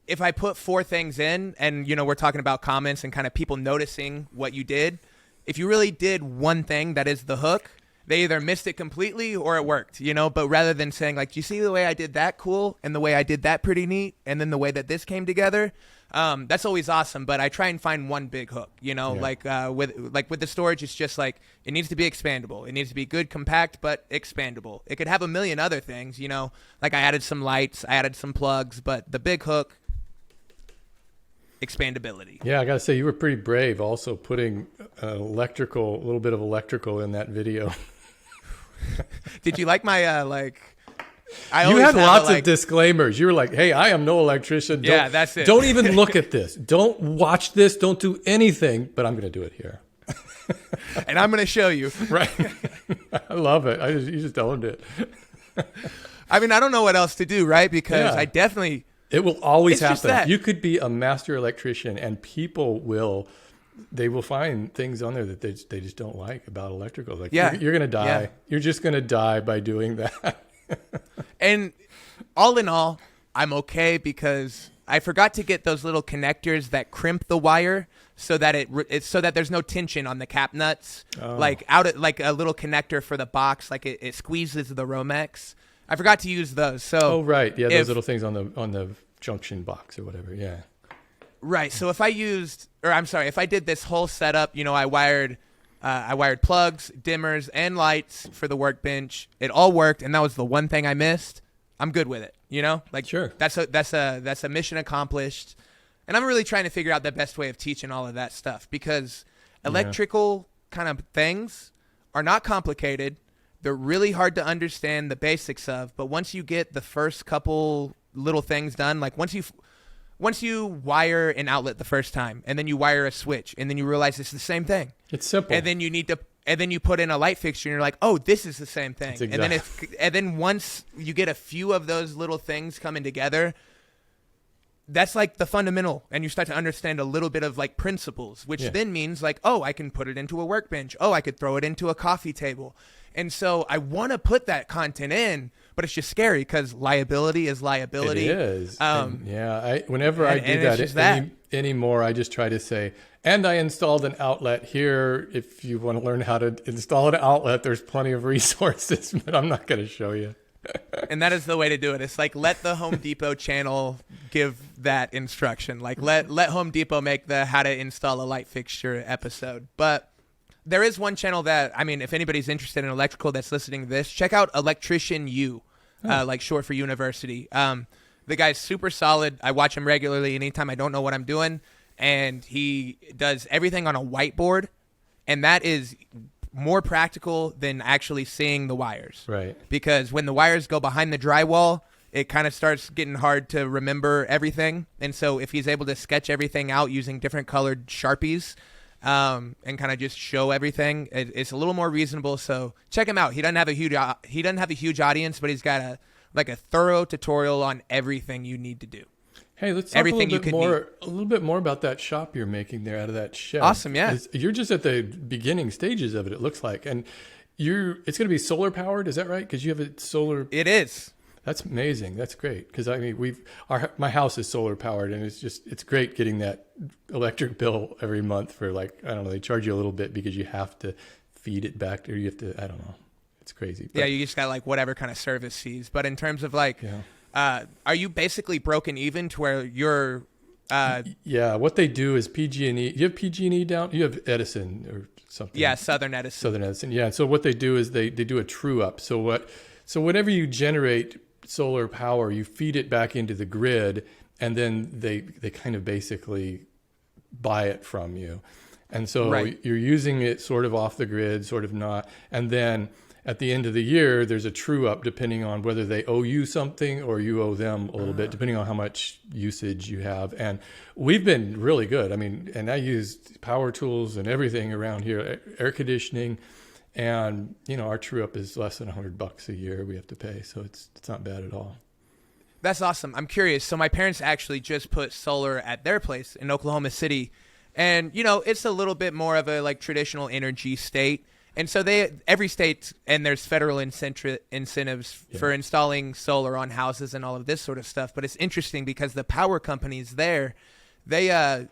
If I put 4 things in, and you know, we're talking about comments and kind of people noticing what you did, if you really did one thing that is the hook, they either missed it completely or it worked, you know. But rather than saying like, do you see the way I did that cool, and the way I did that pretty neat, and then the way that this came together, that's always awesome. But I try and find one big hook, you know, like with the storage, it's just like, it needs to be expandable. It needs to be good, compact, but expandable. It could have a million other things, you know, like I added some lights, I added some plugs, but the big hook, expandability. Yeah, I got to say, you were pretty brave also putting a little bit of electrical in that video. Did you like my you had lots of disclaimers. You were like, hey, I am no electrician. That's it. Don't even look at this. Don't watch this. Don't do anything. But I'm going to do it here. And I'm going to show you. Right. I love it. You just owned it. I mean, I don't know what else to do, right? Because I definitely... It will always happen. You could be a master electrician, and people will find things on there that they just don't like about electrical. Like, you're going to die. Yeah. You're just going to die by doing that. And all in all, I'm okay, because I forgot to get those little connectors that crimp the wire so that it's so that there's no tension on the cap nuts. Like like a little connector for the box, like it squeezes the Romex. I forgot to use those. So those little things on the junction box or whatever. Yeah. Right. So if I did this whole setup, you know, I wired plugs, dimmers, and lights for the workbench. It all worked, and that was the one thing I missed. I'm good with it. You know, like, sure, that's a mission accomplished. And I'm really trying to figure out the best way of teaching all of that stuff, because Electrical kind of things are not complicated. They're really hard to understand the basics of, but once you get the first couple little things done, like once you wire an outlet the first time, and then you wire a switch, and then you realize it's the same thing. It's simple. And then you put in a light fixture, and you're like, oh, this is the same thing. And then once you get a few of those little things coming together, that's like the fundamental, and you start to understand a little bit of like principles, which then means like, oh, I can put it into a workbench. Oh, I could throw it into a coffee table. And so I want to put that content in, but it's just scary because liability is liability. It is. Whenever I do that anymore, I just try to say, and I installed an outlet here. If you want to learn how to install an outlet, there's plenty of resources, but I'm not going to show you. And that is the way to do it. It's like, let the Home Depot channel give that instruction. Like let Home Depot make the how to install a light fixture episode. But there is one channel that, I mean, if anybody's interested in electrical that's listening to this, check out Electrician U, like short for university. The guy's super solid. I watch him regularly anytime I don't know what I'm doing. And he does everything on a whiteboard. And that is more practical than actually seeing the wires. Right. Because when the wires go behind the drywall, it kind of starts getting hard to remember everything. And so if he's able to sketch everything out using different colored Sharpies, and kind of just show everything, it's a little more reasonable. So check him out. He doesn't have a huge audience, but he's got a thorough tutorial on everything you need to do. Hey, let's talk a little bit more about that shop you're making there out of that shed. Awesome, yeah. You're just at the beginning stages of it. It looks like, and it's going to be solar powered. Is that right? Because you have a solar. It is. That's amazing. That's great. Because I mean, my house is solar powered, and it's great getting that electric bill every month for like, I don't know, they charge you a little bit because you have to feed it back, or you have to, I don't know. It's crazy. But, yeah, you just got like whatever kind of service fees. But in terms of like, are you basically broken even to where you're? What they do is PG&E. You have PG&E down. You have Edison or something. Yeah, Southern Edison. Yeah. So what they do is they do a true up. So whenever you generate solar power, you feed it back into the grid, and then they kind of basically buy it from you. And so you're using it sort of off the grid, sort of not. And then at the end of the year, there's a true up depending on whether they owe you something or you owe them a little bit, depending on how much usage you have. And we've been really good. I mean, and I use power tools and everything around here, air conditioning. And, our true up is less than $100 a year we have to pay. So it's not bad at all. That's awesome. I'm curious. So my parents actually just put solar at their place in Oklahoma City. And, it's a little bit more of a like traditional energy state. And so every state, and there's federal incentives for installing solar on houses and all of this sort of stuff. But it's interesting because the power companies there, they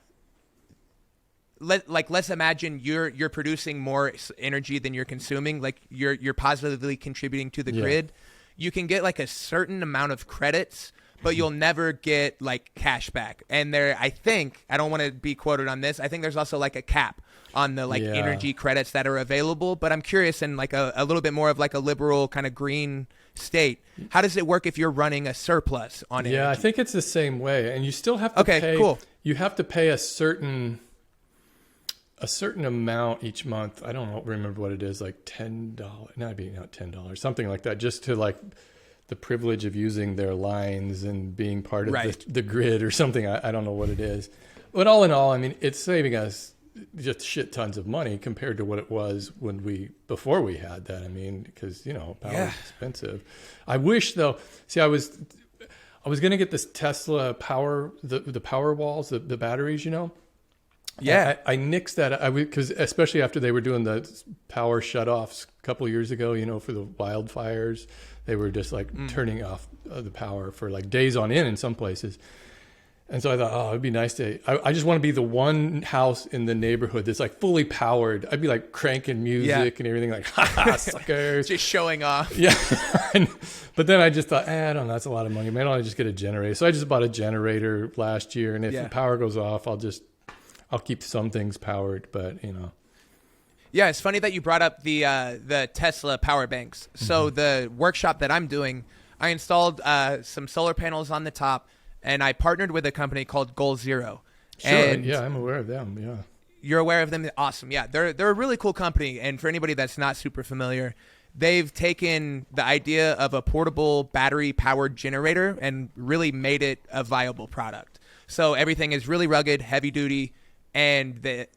let's imagine you're producing more energy than you're consuming. Like you're positively contributing to the grid. You can get like a certain amount of credits, but you'll never get like cash back. And I don't want to be quoted on this, I think there's also like a cap on the energy credits that are available. But I'm curious, in like a little bit more of like a liberal kind of green state, how does it work if you're running a surplus on energy? Yeah, I think it's the same way. And you still have to pay. Cool. You have to pay a certain amount each month. I don't remember what it is, like $10, not $10, something like that, just to like the privilege of using their lines and being part of the grid or something. I don't know what it is. But all in all, I mean, it's saving us just shit tons of money compared to what it was before we had that. I mean, because, power is expensive. I wish though, I was going to get this Tesla power, the power walls, the batteries, Yeah, I nixed that because especially after they were doing the power shutoffs a couple of years ago, for the wildfires, they were just like turning off the power for like days on end in some places. And so I thought, it'd be nice I just want to be the one house in the neighborhood that's like fully powered. I'd be like cranking music and everything, like, ha, suckers. Just showing off. Yeah. But then I just thought, I don't know, that's a lot of money. Maybe I'll just get a generator. So I just bought a generator last year. And if the power goes off, I'll keep some things powered, but Yeah, it's funny that you brought up the Tesla power banks. So the workshop that I'm doing, I installed some solar panels on the top, and I partnered with a company called Goal Zero. Sure, and I'm aware of them. You're aware of them? Awesome. Yeah, they're a really cool company. And for anybody that's not super familiar, they've taken the idea of a portable battery-powered generator and really made it a viable product. So everything is really rugged, heavy-duty, and the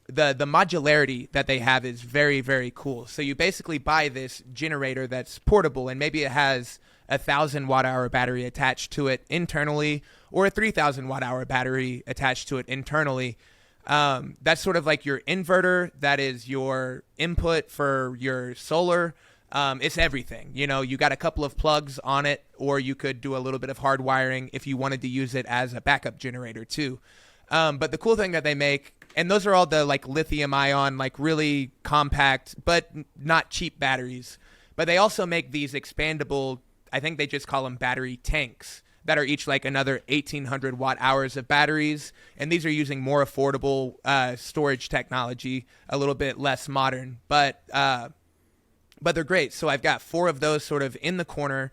modularity that they have is very, very cool. So you basically buy this generator that's portable, and maybe it has a 1,000 watt-hour battery attached to it internally, or a 3,000 watt-hour battery attached to it internally. That's sort of like your inverter. That is your input for your solar. It's everything. You know, you got a couple of plugs on it, or you could do a little bit of hard wiring if you wanted to use it as a backup generator too. But the cool thing that they make, and those are all the like lithium ion, like really compact, but not cheap batteries. But they also make these expandable, I think they just call them battery tanks, that are each like another 1,800 watt hours of batteries. And these are using more affordable storage technology, a little bit less modern, but they're great. So I've got 4 of those sort of in the corner,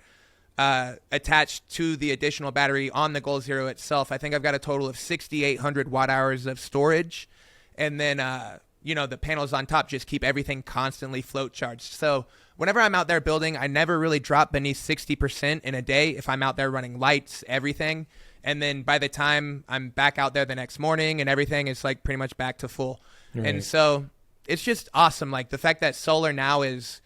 attached to the additional battery on the Goal Zero itself. I think I've got a total of 6,800 watt hours of storage. And then, the panels on top just keep everything constantly float charged. So whenever I'm out there building, I never really drop beneath 60% in a day if I'm out there running lights, everything. And then by the time I'm back out there the next morning and everything, it's like pretty much back to full. Right. And so it's just awesome. Like the fact that solar now is,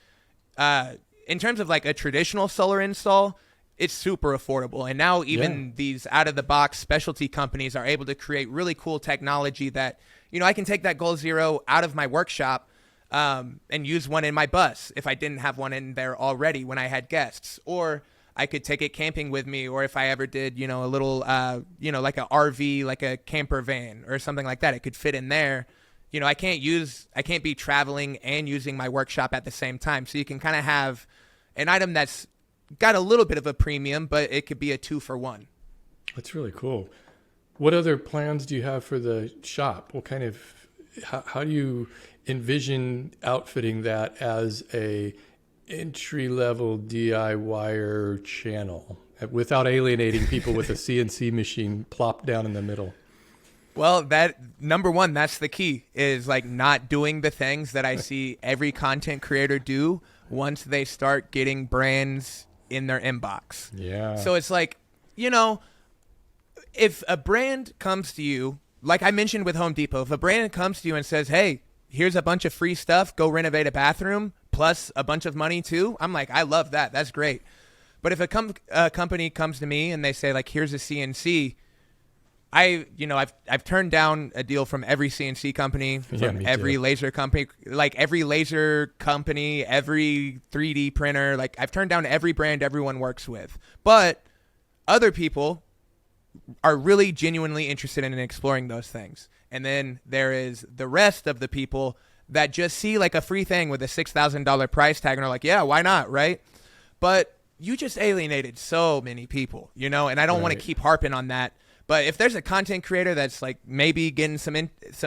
in terms of like a traditional solar install, it's super affordable. And now even these out-of-the-box specialty companies are able to create really cool technology that, I can take that Goal Zero out of my workshop and use one in my bus if I didn't have one in there already when I had guests. Or I could take it camping with me, or if I ever did, a little, like a RV, like a camper van or something like that, it could fit in there. I can't be traveling and using my workshop at the same time. So you can kind of have an item that's got a little bit of a premium, but it could be a 2-for-1. That's really cool. What other plans do you have for the shop? How do you envision outfitting that as a entry-level DIYer channel without alienating people with a CNC machine plopped down in the middle? Well, that number one, that's the key, is like not doing the things that I see every content creator do once they start getting brands in their inbox. Yeah. So it's like, if a brand comes to you, like I mentioned with Home Depot, if a brand comes to you and says, hey, here's a bunch of free stuff, go renovate a bathroom, plus a bunch of money too, I'm like, I love that. That's great. But if a company comes to me and they say, like, here's a CNC, I've turned down a deal from every CNC company, from every laser company, every 3D printer. Like I've turned down every brand everyone works with. But other people are really genuinely interested in exploring those things. And then there is the rest of the people that just see like a free thing with a $6,000 price tag and are like, yeah, why not, right? But you just alienated so many people, and I don't want to keep harping on that. But if there's a content creator that's like maybe getting some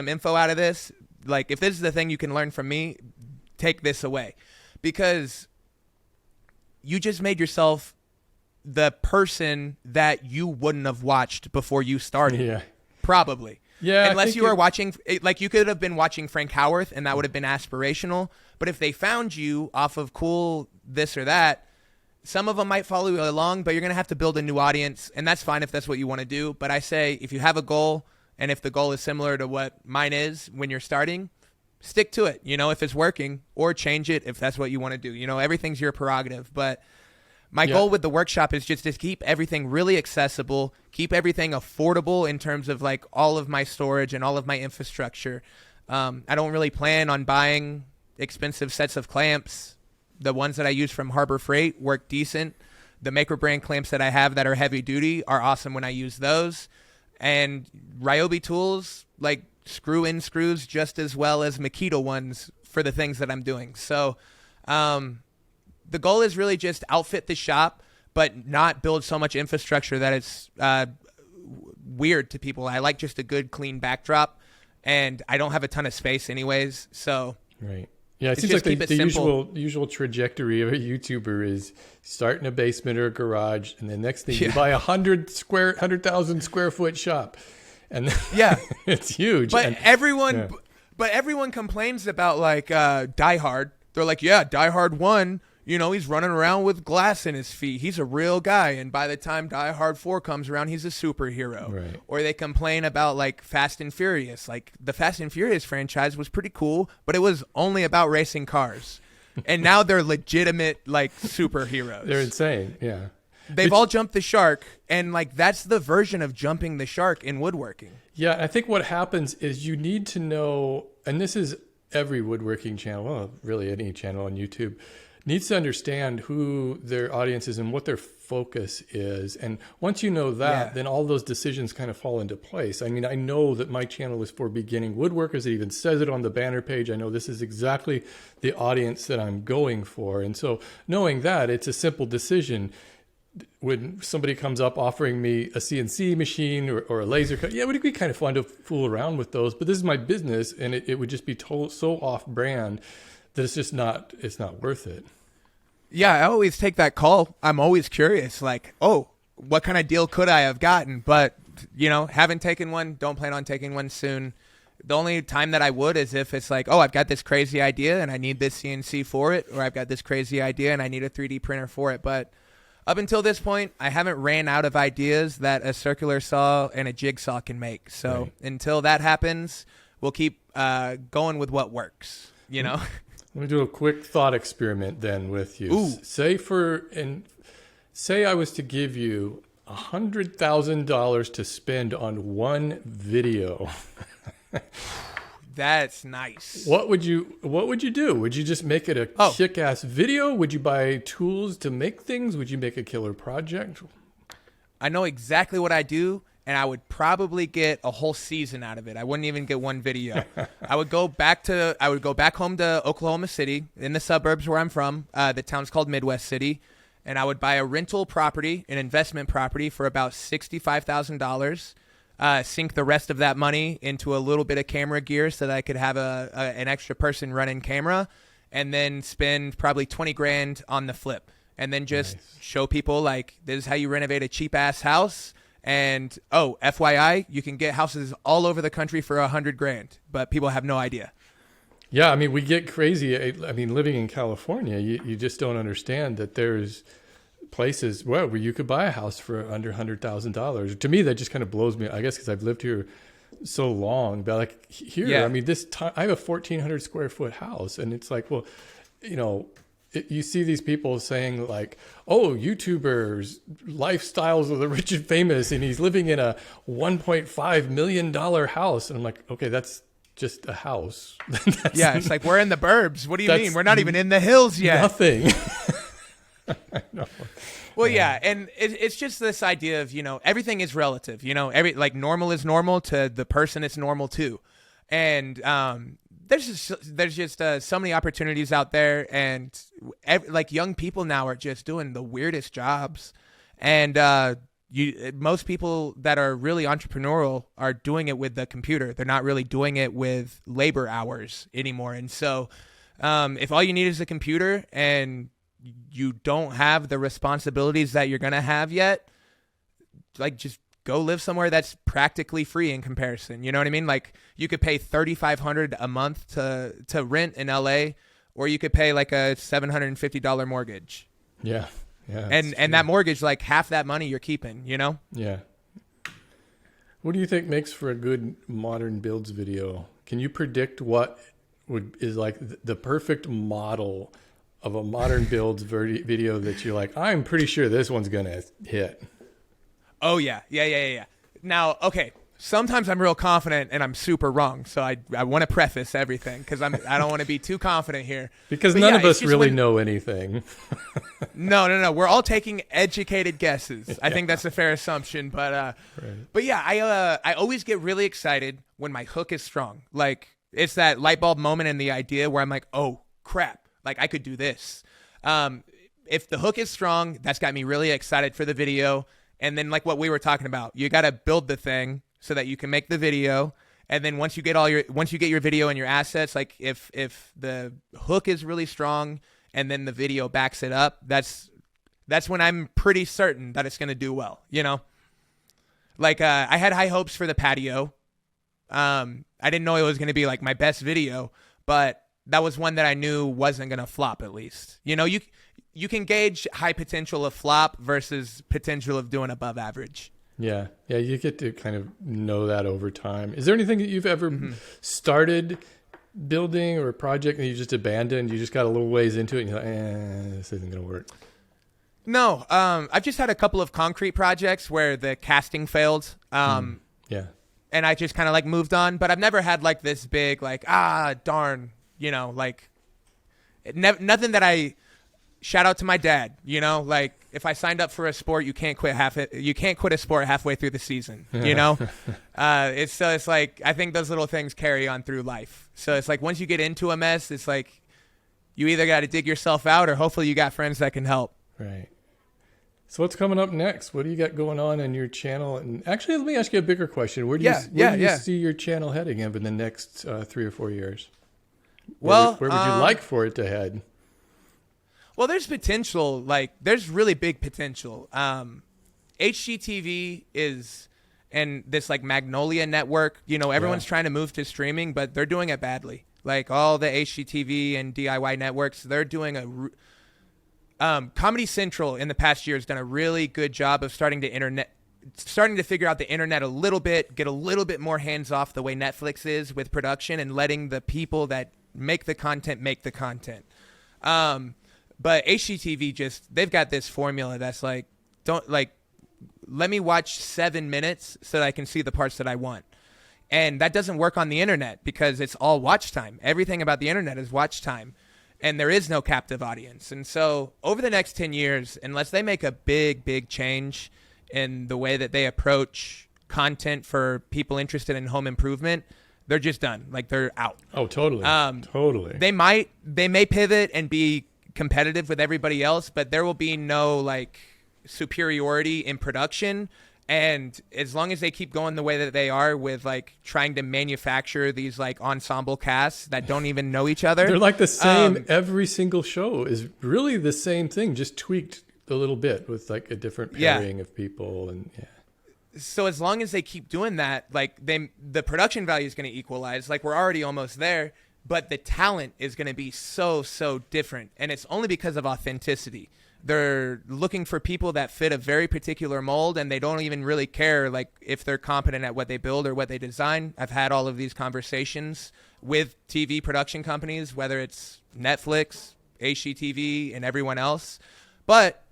info out of this, like if this is the thing you can learn from me, take this away, because you just made yourself the person that you wouldn't have watched before you started. Yeah. Probably. Yeah. Unless you were watching, like you could have been watching Frank Howarth and that would have been aspirational. But if they found you off of cool this or that, some of them might follow you along, but you're going to have to build a new audience, and that's fine if that's what you want to do. But I say if you have a goal, and if the goal is similar to what mine is when you're starting, stick to it, if it's working, or change it if that's what you want to do. Everything's your prerogative. But my goal with the workshop is just to keep everything really accessible, keep everything affordable in terms of like all of my storage and all of my infrastructure. I don't really plan on buying expensive sets of clamps. The ones that I use from Harbor Freight work decent. The Maker brand clamps that I have that are heavy duty are awesome when I use those. And Ryobi tools, like screw in screws just as well as Makita ones for the things that I'm doing. So the goal is really just outfit the shop, but not build so much infrastructure that it's weird to people. I like just a good, clean backdrop, and I don't have a ton of space anyways. So right. Yeah, it seems like the usual trajectory of a YouTuber is start in a basement or a garage, and the next thing you buy 100,000 square foot shop. and Yeah. it's huge. But and, everyone complains about like Die Hard. They're like, yeah, Die Hard 1, he's running around with glass in his feet. He's a real guy. And by the time Die Hard 4 comes around, he's a superhero. Right. Or they complain about like Fast and Furious. Like the Fast and Furious franchise was pretty cool, but it was only about racing cars. And now they're legitimate like superheroes. They're insane. Yeah. They've all jumped the shark, and like that's the version of jumping the shark in woodworking. Yeah, I think what happens is you need to know, and this is every woodworking channel, well, really any channel on YouTube, needs to understand who their audience is and what their focus is. And once you know that, then all those decisions kind of fall into place. I mean, I know that my channel is for beginning woodworkers. It even says it on the banner page. I know this is exactly the audience that I'm going for. And so knowing that, it's a simple decision. When somebody comes up offering me a CNC machine or a laser cut, yeah, it would be kind of fun to fool around with those. But this is my business, and it would just be so off-brand that it's not worth it. Yeah, I always take that call. I'm always curious, like, oh, what kind of deal could I have gotten? But, haven't taken one, don't plan on taking one soon. The only time that I would is if it's like, oh, I've got this crazy idea and I need this CNC for it, or I've got this crazy idea and I need a 3D printer for it. But up until this point, I haven't ran out of ideas that a circular saw and a jigsaw can make. So until that happens, we'll keep going with what works, Let me do a quick thought experiment then with you. Ooh. Say I was to give you $100,000 to spend on one video. That's nice. What would you do? Would you just make it a kick-ass video? Would you buy tools to make things? Would you make a killer project? I know exactly what I do, and I would probably get a whole season out of it. I wouldn't even get one video. I would go back home to Oklahoma City, in the suburbs where I'm from. The town's called Midwest City, and I would buy a rental property, an investment property, for about $65,000. Sink the rest of that money into a little bit of camera gear so that I could have an extra person running camera, and then spend probably $20,000 on the flip, and then just show people like, this is how you renovate a cheap ass house. And FYI, you can get houses all over the country for $100,000, but people have no idea. Yeah, I mean, we get crazy. I mean, living in California, you just don't understand that there's places where you could buy a house for under $100,000. To me, that just kind of blows me. I guess because I've lived here so long, but like here, I mean, this time I have a 1,400 square foot house, and it's like, well, you see these people saying like, oh, YouTubers, lifestyles of the rich and famous, and he's living in a $1.5 million house, and I'm like, okay, that's just a house. It's like, we're in the burbs. What do you mean? We're not even in the hills yet. Nothing. Well, yeah, and it's just this idea of, everything is relative. Normal is normal to the person it's normal to. And there's just so many opportunities out there, and young people now are just doing the weirdest jobs. And most people that are really entrepreneurial are doing it with the computer. They're not really doing it with labor hours anymore. And so if all you need is a computer and you don't have the responsibilities that you're going to have yet, like, just go live somewhere that's practically free in comparison. You know what I mean? Like, you could pay $3,500 a month to rent in LA, or you could pay like a $750 mortgage. Yeah. And that mortgage, like half that money you're keeping, Yeah. What do you think makes for a good modern builds video? Can you predict what is like the perfect model of a modern builds video that you're like, I'm pretty sure this one's going to hit? Oh, yeah. Now, okay, sometimes I'm real confident and I'm super wrong. So I want to preface everything because I don't want to be too confident here. Because none of us really know anything. No. We're all taking educated guesses. I think that's a fair assumption. But I always get really excited when my hook is strong. Like, it's that light bulb moment in the idea where I'm like, oh, crap. Like, I could do this. If the hook is strong, that's got me really excited for the video. And then, like what we were talking about, you got to build the thing so that you can make the video. And then once you get your video and your assets, like if the hook is really strong and then the video backs it up, that's when I'm pretty certain that it's going to do well, Like, I had high hopes for the patio. I didn't know it was going to be like my best video, but that was one that I knew wasn't going to flop, at least. You know, you can gauge high potential of flop versus potential of doing above average. Yeah. Yeah. You get to kind of know that over time. Is there anything that you've ever started building or a project that you just abandoned? You just got a little ways into it and you're like, this isn't going to work. No. I've just had a couple of concrete projects where the casting failed. Yeah. And I just kind of like moved on, but I've never had like this big, like, darn, you know, like nothing that shout out to my dad, you know, like if I signed up for a sport, you can't quit a sport halfway through the season, you know? It's like, I think those little things carry on through life. So it's like, once you get into a mess, it's like, you either got to dig yourself out or hopefully you got friends that can help. Right. So what's coming up next? What do you got going on in your channel? And actually, let me ask you a bigger question. Where do you see your channel heading in the next 3 or 4 years? Where would you like for it to head? Well, there's potential. Like, there's really big potential. HGTV and this like Magnolia network, you know, everyone's trying to move to streaming, but they're doing it badly. Like all the HGTV and DIY networks, they're doing Comedy Central in the past year has done a really good job of starting to figure out the internet a little bit, get a little bit more hands off the way Netflix is with production and letting the people that make the content. But HGTV they've got this formula that's like, let me watch 7 minutes so that I can see the parts that I want. And that doesn't work on the internet because it's all watch time. Everything about the internet is watch time. And there is no captive audience. And so over the next 10 years, unless they make a big, big change in the way that they approach content for people interested in home improvement, they're just done. Like, they're out. Oh, totally. Totally. They may pivot and be competitive with everybody else, but there will be no like superiority in production. And as long as they keep going the way that they are with like trying to manufacture these like ensemble casts that don't even know each other. They're like the same. Every single show is really the same thing, just tweaked a little bit with like a different pairing of people. And so as long as they keep doing that, like the production value is going to equalize. Like, we're already almost there, but the talent is going to be so different. And it's only because of authenticity. They're looking for people that fit a very particular mold, and they don't even really care like if they're competent at what they build or what they design. I've had all of these conversations with TV production companies, whether it's Netflix, HGTV, and everyone else. But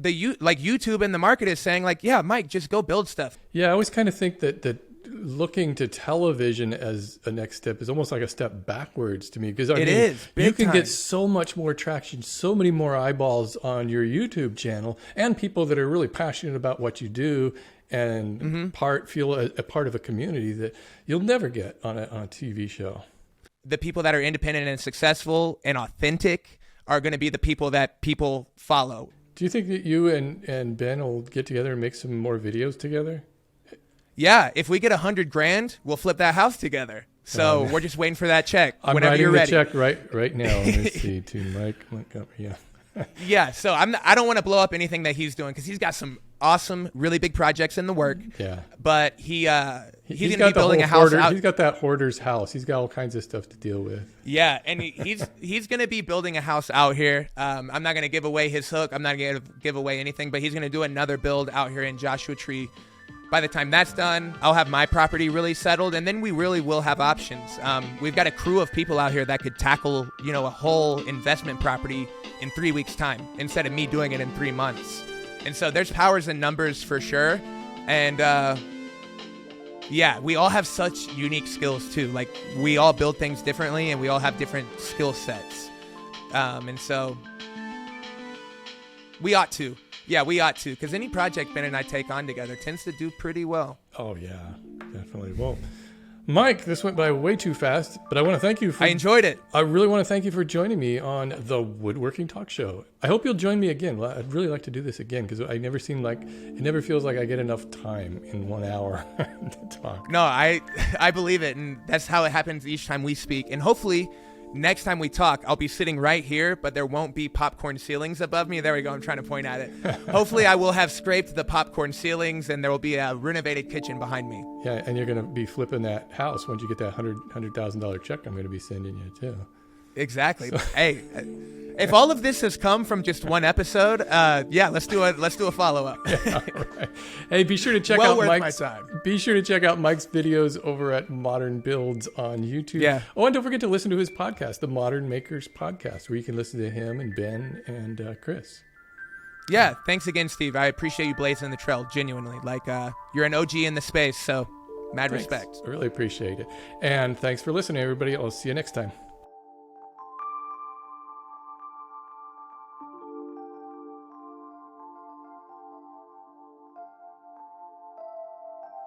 YouTube and the market is saying like, yeah, Mike, just go build stuff. Yeah, I always kind of think that looking to television as a next step is almost like a step backwards to me, because you can get so much more traction, so many more eyeballs on your YouTube channel, and people that are really passionate about what you do and feel a part of a community that you'll never get on a TV show. The people that are independent and successful and authentic are going to be the people that people follow. Do you think that you and Ben will get together and make some more videos together? Yeah, if we get $100,000, we'll flip that house together. So we're just waiting for that check. Whenever you're ready. I'm writing the check right now. Let me see, to Mike Montgomery. Yeah. Yeah. So I don't want to blow up anything that he's doing because he's got some awesome, really big projects in the work. Yeah. But he's going to be building a house out. He's got that hoarder's house. He's got all kinds of stuff to deal with. Yeah, and he's going to be building a house out here. I'm not going to give away his hook. I'm not going to give away anything, but he's going to do another build out here in Joshua Tree. By the time that's done, I'll have my property really settled, and then we really will have options. We've got a crew of people out here that could tackle, a whole investment property in 3 weeks' time instead of me doing it in 3 months. And so there's powers in numbers for sure. And we all have such unique skills too. Like, we all build things differently, and we all have different skill sets. And so we ought to. Yeah, we ought to, because any project Ben and I take on together tends to do pretty well. Oh, yeah, definitely. Well, Mike, this went by way too fast, but I want to thank you for... I enjoyed it. I really want to thank you for joining me on the Woodworking Talk Show. I hope you'll join me again. I'd really like to do this again, because it never feels like I get enough time in 1 hour to talk. No, I believe it, and that's how it happens each time we speak. And hopefully next time we talk, I'll be sitting right here, but there won't be popcorn ceilings above me. There we go. I'm trying to point at it. Hopefully I will have scraped the popcorn ceilings and there will be a renovated kitchen behind me. Yeah, and you're going to be flipping that house once you get that $100,000 check I'm going to be sending you too. Exactly. So. Hey, if all of this has come from just one episode, let's do a follow-up. Yeah, right. Hey, be sure to check out Mike's videos over at Modern Builds on YouTube. Yeah. Oh, and don't forget to listen to his podcast, the Modern Makers Podcast, where you can listen to him and Ben and Chris. Yeah, thanks again, Steve. I appreciate you blazing the trail, genuinely. Like, you're an OG in the space, so mad respect. I really appreciate it. And thanks for listening, everybody. I'll see you next time.